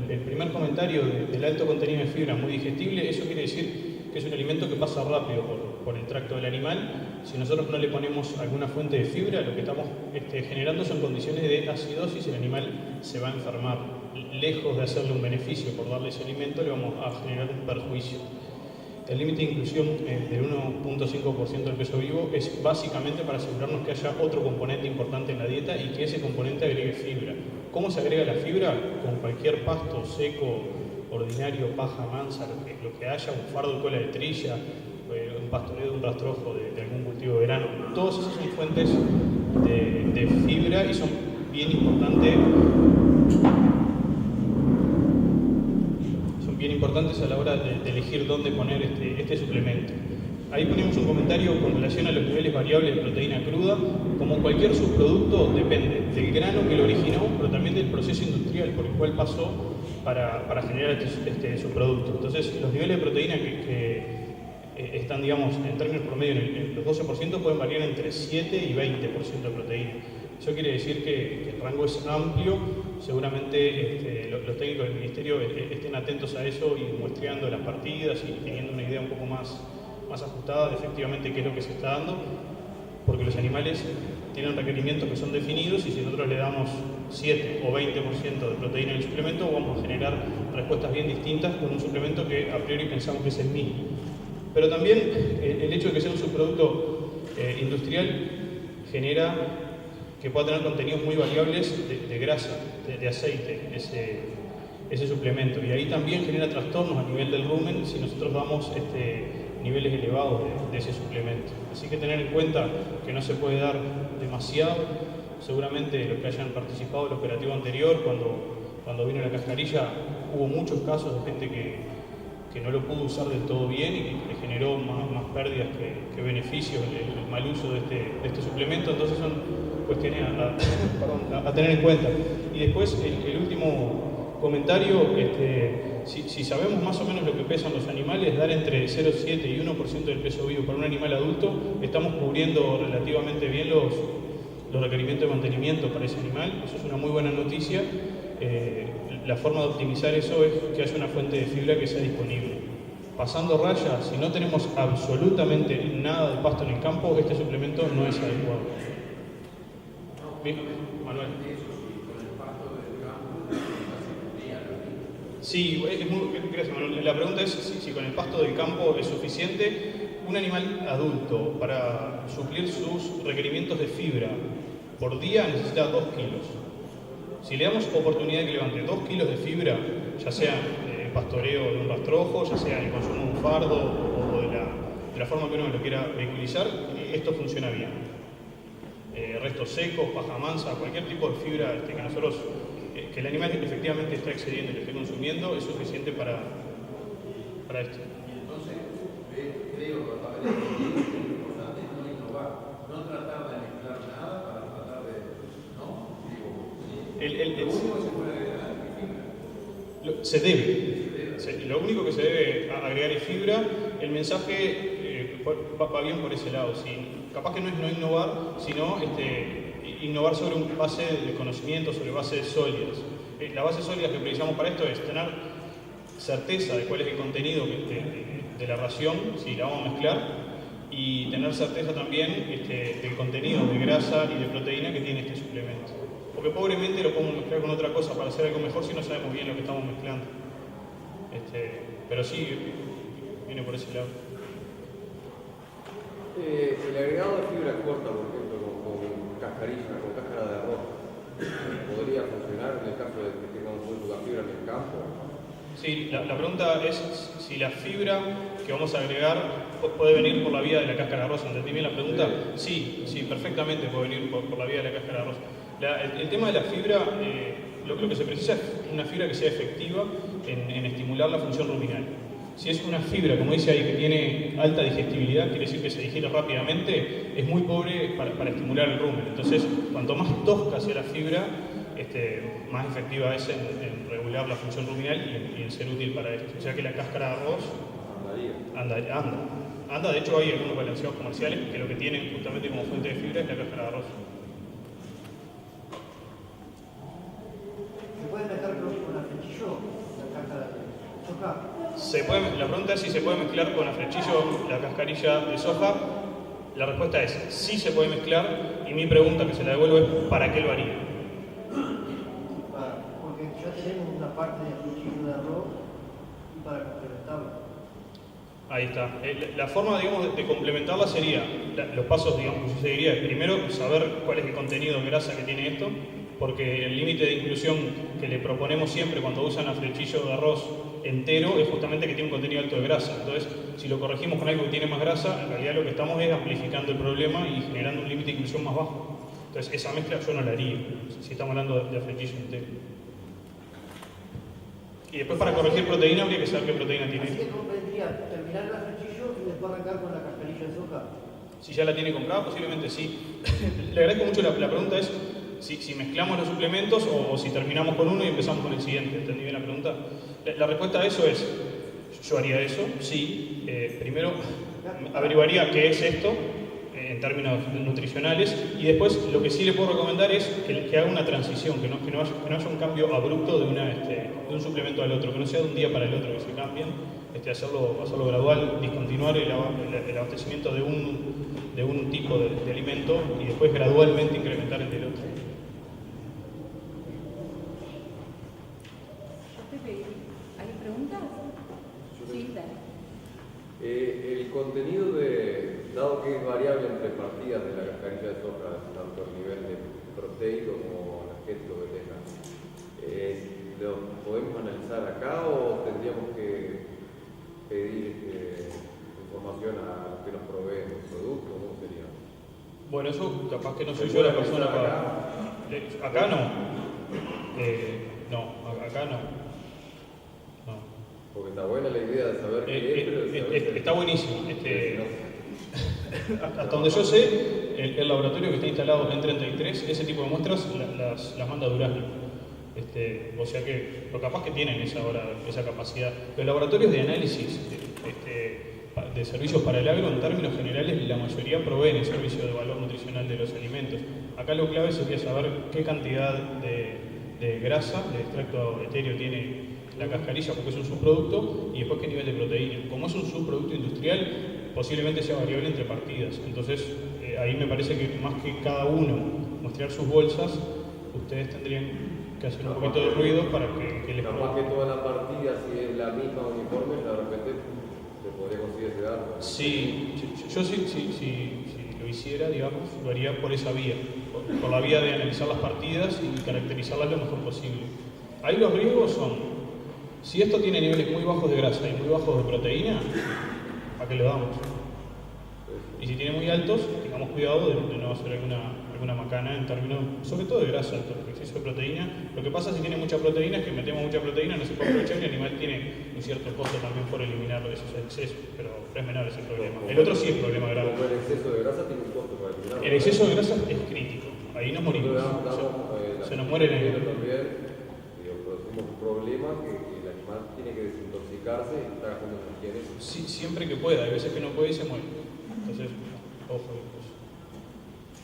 el primer comentario del alto contenido de fibra muy digestible, eso quiere decir que es un alimento que pasa rápido por el tracto del animal. Si nosotros no le ponemos alguna fuente de fibra, lo que estamos generando son condiciones de acidosis y el animal se va a enfermar. Lejos de hacerle un beneficio por darle ese alimento, le vamos a generar un perjuicio. El límite de inclusión del 1,5% del peso vivo es básicamente para asegurarnos que haya otro componente importante en la dieta y que ese componente agregue fibra. ¿Cómo se agrega la fibra? Con cualquier pasto seco, ordinario, paja, mansa, lo que haya, un fardo de cola de trilla, un pastoreo, un rastrojo de algún cultivo de verano. Todas esas son fuentes de fibra y son bien importantes a la hora de elegir dónde poner este suplemento. Ahí ponemos un comentario con relación a los niveles variables de proteína cruda. Como cualquier subproducto, depende del grano que lo originó, pero también del proceso industrial por el cual pasó para generar este subproducto. Entonces, los niveles de proteína que están, digamos, en términos promedio en los 12% pueden variar entre 7 y 20% de proteína. Eso quiere decir que el rango es amplio. Seguramente los técnicos del Ministerio estén atentos a eso y muestreando las partidas y teniendo una idea un poco más ajustada de efectivamente qué es lo que se está dando, porque los animales tienen requerimientos que son definidos y si nosotros le damos 7 o 20% de proteína en el suplemento, vamos a generar respuestas bien distintas con un suplemento que a priori pensamos que es el mismo. Pero también el hecho de que sea un subproducto industrial genera que pueda tener contenidos muy variables de grasa, de aceite, ese suplemento. Y ahí también genera trastornos a nivel del rumen si nosotros damos niveles elevados de ese suplemento. Así que tener en cuenta que no se puede dar demasiado. Seguramente los que hayan participado del operativo anterior, cuando vino la cascarilla, hubo muchos casos de gente que no lo pudo usar del todo bien y que le generó más pérdidas que beneficios el mal uso de este suplemento. Entonces son cuestiones a tener en cuenta. Y después el último comentario, si sabemos más o menos lo que pesan los animales, dar entre 0,7 y 1% del peso vivo para un animal adulto, estamos cubriendo relativamente bien los requerimientos de mantenimiento para ese animal. Eso es una muy buena noticia. La forma de optimizar eso es que haya una fuente de fibra que sea disponible. Pasando raya, si no tenemos absolutamente nada de pasto en el campo, este suplemento no es adecuado. Bien, Manuel. Sí, gracias Manuel. La pregunta es si con el pasto del campo es suficiente. Un animal adulto para suplir sus requerimientos de fibra por día necesita 2 kilos. Si le damos oportunidad de que levante 2 kilos de fibra, ya sea el pastoreo de un rastrojo, ya sea el consumo de un fardo o de la forma que uno lo quiera vehiculizar, esto funciona bien. Restos secos, paja mansa, cualquier tipo de fibra que nosotros, que el animal efectivamente está excediendo y lo esté consumiendo, es suficiente para esto. Y entonces, creo que va a haber importante no innovar, no tratar de mezclar nada para tratar de, ¿no? Digo, lo único que se puede agregar es fibra. Se debe. Lo único que se debe agregar es fibra. El mensaje va bien por ese lado. Capaz que no es no innovar, sino innovar sobre una base de conocimiento, sobre bases sólidas. La base sólida que precisamos para esto es tener certeza de cuál es el contenido de la ración, si la vamos a mezclar, y tener certeza también del contenido de grasa y de proteína que tiene este suplemento. Porque pobremente lo podemos mezclar con otra cosa para hacer algo mejor si no sabemos bien lo que estamos mezclando. Pero sí, viene por ese lado. El agregado de fibra corta, por ejemplo, con cascarilla, con cáscara de arroz, ¿podría funcionar en el caso de que tengamos muy poca fibra en el campo? Sí, la pregunta es si la fibra que vamos a agregar puede venir por la vía de la cáscara de arroz. ¿Entendí bien la pregunta? Sí, perfectamente puede venir por la vía de la cáscara de arroz. El tema de la fibra, lo que se precisa es una fibra que sea efectiva en estimular la función ruminal. Si es una fibra, como dice ahí, que tiene alta digestibilidad, quiere decir que se digiere rápidamente, es muy pobre para estimular el rumen. Entonces, cuanto más tosca sea la fibra, más efectiva es en regular la función ruminal y en ser útil para esto. O sea que la cáscara de arroz anda. De hecho, hay algunos balanceados comerciales que lo que tienen justamente como fuente de fibra es la cáscara de arroz. ¿Se puede mezclar con afrechillo la cáscara de soja? La pregunta es si se puede mezclar con afrechillo la cascarilla de soja. La respuesta es sí se puede mezclar, y mi pregunta que se la devuelvo es ¿para qué lo haría? Porque ya tenemos una parte de afrechillo de arroz y para complementarlo. Ahí está. La forma, digamos, de complementarla sería, los pasos, digamos, que yo seguiría, primero saber cuál es el contenido de grasa que tiene esto, porque el límite de inclusión que le proponemos siempre cuando usan afrechillo de arroz entero es justamente que tiene un contenido alto de grasa. Entonces, si lo corregimos con algo que tiene más grasa, en realidad lo que estamos es amplificando el problema y generando un límite de inclusión más bajo. Entonces, esa mezcla yo no la haría, si estamos hablando de afrechillo entero. Y después para corregir proteína habría que saber qué proteína Así tiene. que convendría terminar el rastrillo y después arrancar con la cascarilla de soja. Si ya la tiene comprada, posiblemente sí. Le agradezco mucho la pregunta es si mezclamos los suplementos o si terminamos con uno y empezamos con el siguiente. ¿Entendí bien la pregunta? La respuesta a eso es, yo haría eso, sí. Primero averiguaría qué es esto en términos nutricionales y después lo que sí le puedo recomendar es que haga una transición, que no haya un cambio abrupto de un suplemento al otro, que no sea de un día para el otro que se cambien, hacerlo gradual, discontinuar el abastecimiento de un tipo de alimento y después gradualmente incrementar el del otro. ¿Hay preguntas? Sí, dale. El contenido dado que es variable entre partidas de la cascarilla de soja, tanto el nivel de proteico como energético que tenga, ¿lo podemos analizar acá o tendríamos que pedir información a los que nos proveen los productos? ¿Cómo sería? Bueno, eso capaz que no soy yo la persona para... Acá no. No, acá no. Porque está buena la idea de saber qué es, pero está buenísimo. Hasta donde yo sé, el laboratorio que está instalado en 33, ese tipo de muestras las manda Durazno. O sea que, lo capaz que tienen esa capacidad. Los laboratorios de análisis de servicios para el agro, en términos generales, la mayoría proveen el servicio de valor nutricional de los alimentos. Acá lo clave sería saber qué cantidad de grasa, de extracto etéreo tiene la cascarilla, porque es un subproducto, y después qué nivel de proteína. Como es un subproducto industrial, posiblemente sea variable entre partidas. Entonces, ahí me parece que más que cada uno muestrear sus bolsas, ustedes tendrían que hacer un poquito de ruido para que les capaz que toda la partida, si es la misma uniforme, de repente se podría conseguir ese dato. Sí, yo si lo hiciera, digamos, lo haría por esa vía, por la vía de analizar las partidas y caracterizarlas lo mejor posible. Ahí los riesgos son, si esto tiene niveles muy bajos de grasa y muy bajos de proteína, ¿a qué le damos? Y si tiene muy altos, tengamos cuidado de no hacer alguna macana en términos, sobre todo de grasa, el exceso de proteína. Lo que pasa si tiene mucha proteína es que metemos mucha proteína, no se puede aprovechar y el animal tiene un cierto costo también por eliminarlo de esos excesos, pero es menor ese problema. El otro sí es problema grave. Como el exceso de grasa tiene un costo para eliminarlo. El exceso de grasa es crítico, ahí nos morimos. Se nos muere el animal. También producimos un problema que el animal tiene que desintoxicarse y está gastando energía en eso. Sí, siempre que pueda, hay veces que no puede y se muere. Entonces, ojo.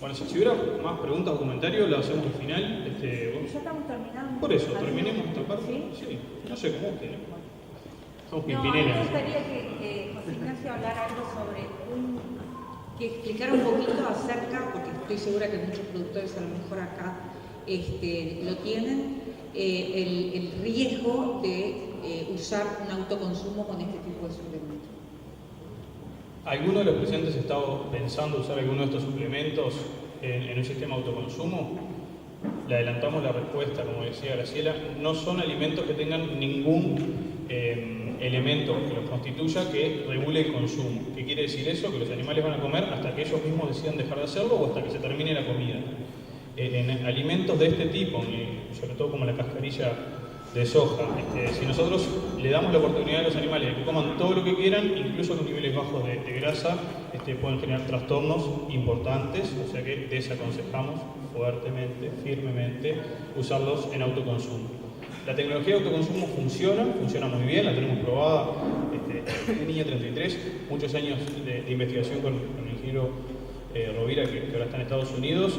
Bueno, si hubiera más preguntas o comentarios, lo hacemos al final. Ya estamos terminando. Por eso, terminemos esta parte. Sí, no sé cómo ustedes. Somos pimpinelas. Me gustaría que José Ignacio hablara algo sobre que explicara un poquito acerca, porque estoy segura que muchos productores a lo mejor acá lo tienen, el riesgo de usar un autoconsumo con este tipo de suplementos. ¿Alguno de los presentes ha estado pensando usar alguno de estos suplementos en un sistema de autoconsumo? Le adelantamos la respuesta, como decía Graciela, no son alimentos que tengan ningún elemento que los constituya que regule el consumo. ¿Qué quiere decir eso? Que los animales van a comer hasta que ellos mismos decidan dejar de hacerlo o hasta que se termine la comida. En alimentos de este tipo, sobre todo como la cascarilla de soja, si nosotros le damos la oportunidad a los animales de que coman todo lo que quieran, incluso con niveles bajos de grasa, pueden generar trastornos importantes, o sea que desaconsejamos fuertemente, firmemente, usarlos en autoconsumo. La tecnología de autoconsumo funciona muy bien, la tenemos probada en Niña 33, muchos años de investigación con el ingeniero Rovira, que ahora está en Estados Unidos,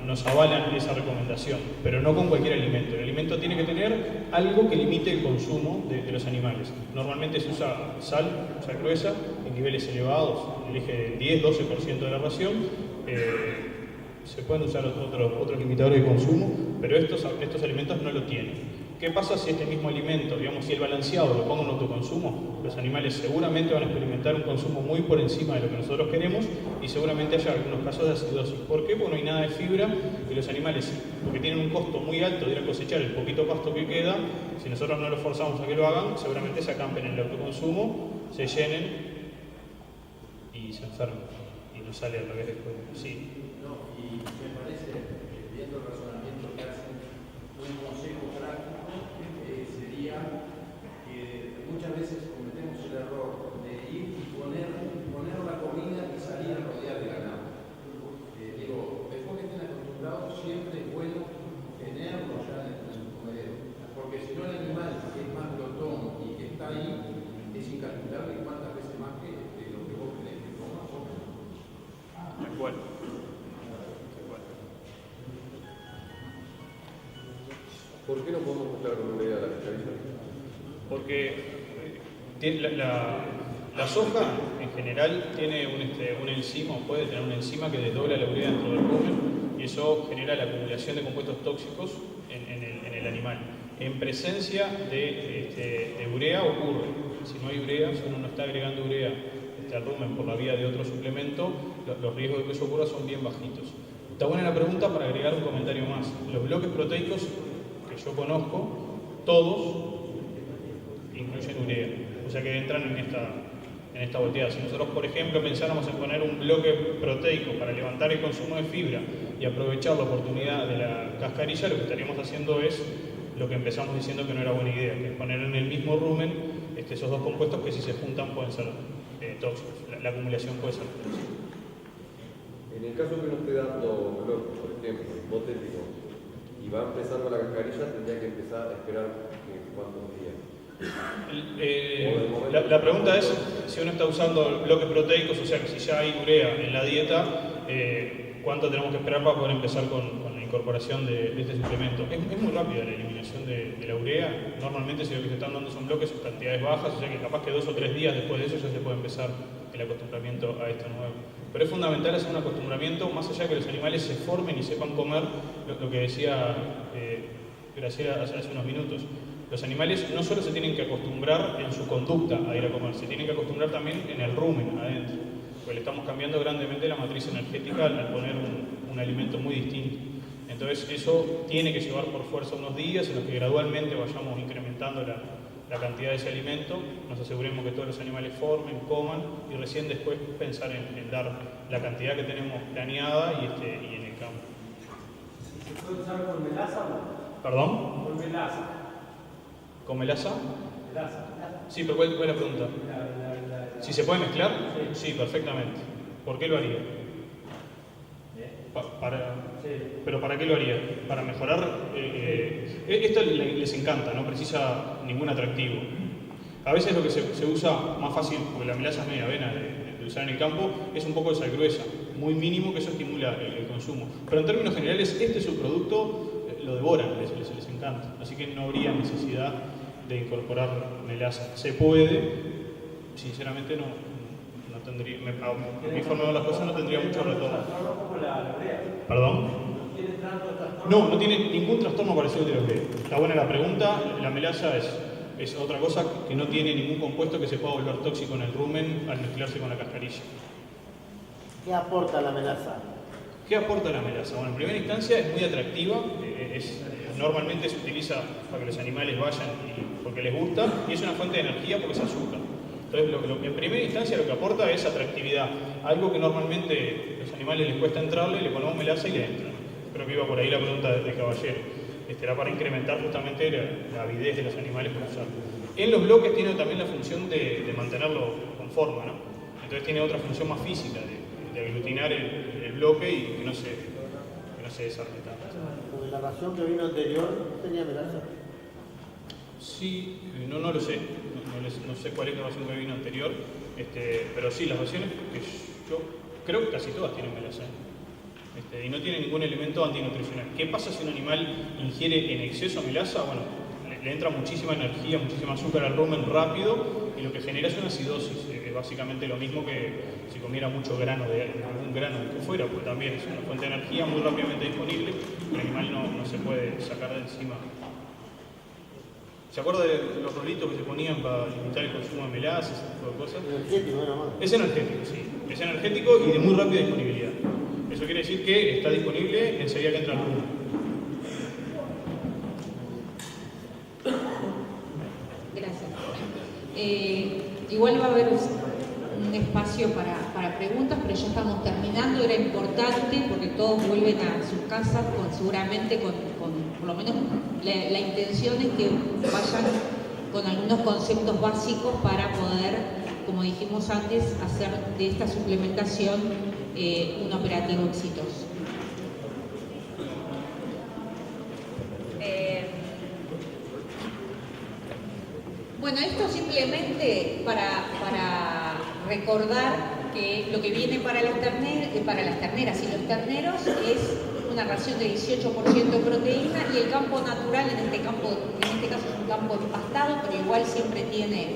nos avalan esa recomendación, pero no con cualquier alimento. El alimento tiene que tener algo que limite el consumo de los animales. Normalmente se usa sal gruesa en niveles elevados, elige el 10-12% de la ración. Se pueden usar otros limitadores de consumo, pero estos alimentos no lo tienen. ¿Qué pasa si este mismo alimento, digamos, si el balanceado lo pongo en autoconsumo? Los animales seguramente van a experimentar un consumo muy por encima de lo que nosotros queremos y seguramente haya algunos casos de acidosis. ¿Por qué? Porque no hay nada de fibra y los animales, porque tienen un costo muy alto de ir a cosechar el poquito pasto que queda, si nosotros no los forzamos a que lo hagan, seguramente se acampen en el autoconsumo, se llenen y se enfermen. Y no sale al revés después. Sí. No, y me parece, viendo el razonamiento que hacen, un consejo práctico sería siempre es bueno tenerlo ya en el comedero, porque si no el animal que es más glotón y que está ahí, es incalculable cuántas veces más que lo que vos querés que coma. Tal cual. ¿Por qué no podemos mezclar con urea la cascarilla? Porque la soja en general tiene un enzima, o puede tener una enzima que desdobla la urea dentro del rumen y eso genera la acumulación de compuestos tóxicos en el animal. En presencia de urea ocurre. Si no hay urea, si uno no está agregando urea al rumen por la vía de otro suplemento, los riesgos de que eso ocurra son bien bajitos. Está buena la pregunta para agregar un comentario más. Los bloques proteicos que yo conozco, todos incluyen urea, o sea que entran en esta volteada. Si nosotros, por ejemplo, pensáramos en poner un bloque proteico para levantar el consumo de fibra y aprovechar la oportunidad de la cascarilla, lo que estaríamos haciendo es lo que empezamos diciendo que no era buena idea, que es poner en el mismo rumen esos dos compuestos que si se juntan pueden ser tóxicos. La acumulación puede ser tóxica. En el caso que uno esté dando bloques, por ejemplo, hipotético, y va empezando la cascarilla, tendría que empezar a esperar cuántos días. La pregunta es si uno está usando bloques proteicos, o sea que si ya hay urea en la dieta, ¿cuánto tenemos que esperar para poder empezar con la incorporación de este suplemento? Es muy rápida la eliminación de la urea. Normalmente si lo que se están dando son bloques en cantidades bajas, o sea que capaz que 2 o 3 días después de eso ya se puede empezar el acostumbramiento a esto nuevo. Pero es fundamental hacer un acostumbramiento más allá de que los animales se formen y sepan comer, lo que decía Graciela hace unos minutos. Los animales no solo se tienen que acostumbrar en su conducta a ir a comer, se tienen que acostumbrar también en el rumen adentro, porque le estamos cambiando grandemente la matriz energética al poner un alimento muy distinto. Entonces eso tiene que llevar por fuerza unos días en los que gradualmente vayamos incrementando la cantidad de ese alimento, nos aseguremos que todos los animales formen, coman y recién después pensar en dar la cantidad que tenemos planeada y en el campo. ¿Se puede usar con melaza o no? ¿Perdón? Con melaza. ¿Con melaza? Melaza. Sí, pero ¿cuál es la pregunta? ¿Si se puede mezclar? Sí, perfectamente. ¿Por qué lo haría? ¿Pero para qué lo haría? Para mejorar... esto les encanta, no precisa ningún atractivo. A veces lo que se usa más fácil, porque la melaza es media avena de usar en el campo, es un poco de sal gruesa, muy mínimo, que eso estimula el consumo. Pero en términos generales, este subproducto lo devoran, les encanta. Así que no habría necesidad de incorporar melaza. Se puede, sinceramente no tendría, en mi forma de ver las cosas no tendría mucho retorno. ¿Perdón? No tiene ningún trastorno parecido al de la urea. Está buena la pregunta, la melaza es otra cosa que no tiene ningún compuesto que se pueda volver tóxico en el rumen al mezclarse con la cascarilla. ¿Qué aporta la melaza? ¿Qué aporta la melaza? Bueno, en primera instancia es muy atractiva, normalmente se utiliza para que los animales vayan porque les gusta y es una fuente de energía porque es azúcar. Entonces, en primera instancia lo que aporta es atractividad, algo que normalmente a los animales les cuesta entrarle, le ponemos melaza y le entra. Creo que iba por ahí la pregunta de caballero. Era para incrementar justamente la avidez de los animales por usarlo. En los bloques tiene también la función de mantenerlo con forma, ¿no? Entonces tiene otra función más física, de aglutinar el bloque y que no se desarme tanto. Porque la ración que vino anterior tenía melaza. Sí, no lo sé. No sé cuál es la ración que vino anterior, pero sí, las raciones que yo creo que casi todas tienen melaza. Y no tiene ningún elemento antinutricional. ¿Qué pasa si un animal ingiere en exceso melaza? Bueno, le entra muchísima energía, muchísima azúcar al rumen rápido y lo que genera es una acidosis. Es básicamente lo mismo que si comiera mucho grano algún grano de que fuera, pues también es una fuente de energía muy rápidamente disponible, el animal no se puede sacar de encima. ¿Se acuerda de los rolitos que se ponían para limitar el consumo de melaza, ese tipo de cosas? Energético, nada más. Es energético, sí. Es energético y de muy rápida disponibilidad. Eso quiere decir que está disponible enseguida que entra el rumen. Gracias. Igual va a haber un espacio para preguntas, pero ya estamos terminando. Era importante porque todos vuelven a sus casas seguramente con por lo menos la intención es que vayan con algunos conceptos básicos para poder, como dijimos antes, hacer de esta suplementación un operativo exitoso. Bueno, esto simplemente para recordar que lo que viene para las terneras y los terneros es una ración de 18% de proteína, y el campo natural en este caso es un campo empastado, pero igual siempre tiene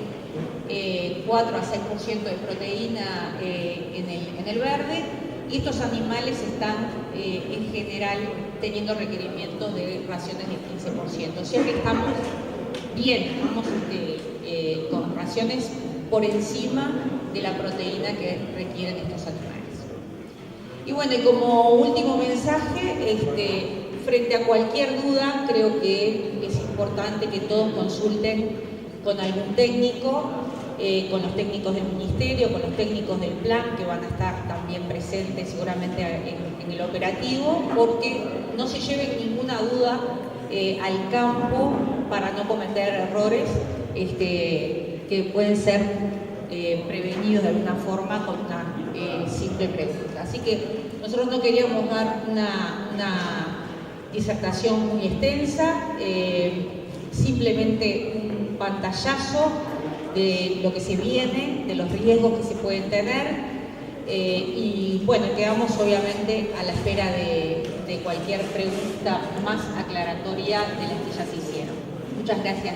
4 a 6% de proteína en el verde, y estos animales están en general teniendo requerimientos de raciones de 15%, o sea que estamos bien, estamos con raciones por encima de la proteína que requieren estos animales. Y bueno, y como último mensaje, frente a cualquier duda, creo que es importante que todos consulten con algún técnico, con los técnicos del ministerio, con los técnicos del plan, que van a estar también presentes seguramente en el operativo, porque no se lleven ninguna duda al campo para no cometer errores que pueden ser prevenidos de alguna forma con una simple pregunta. Así que nosotros no queríamos dar una disertación muy extensa, simplemente un pantallazo de lo que se viene, de los riesgos que se pueden tener, y bueno, quedamos obviamente a la espera de cualquier pregunta más aclaratoria de las que ya se hicieron. Muchas gracias.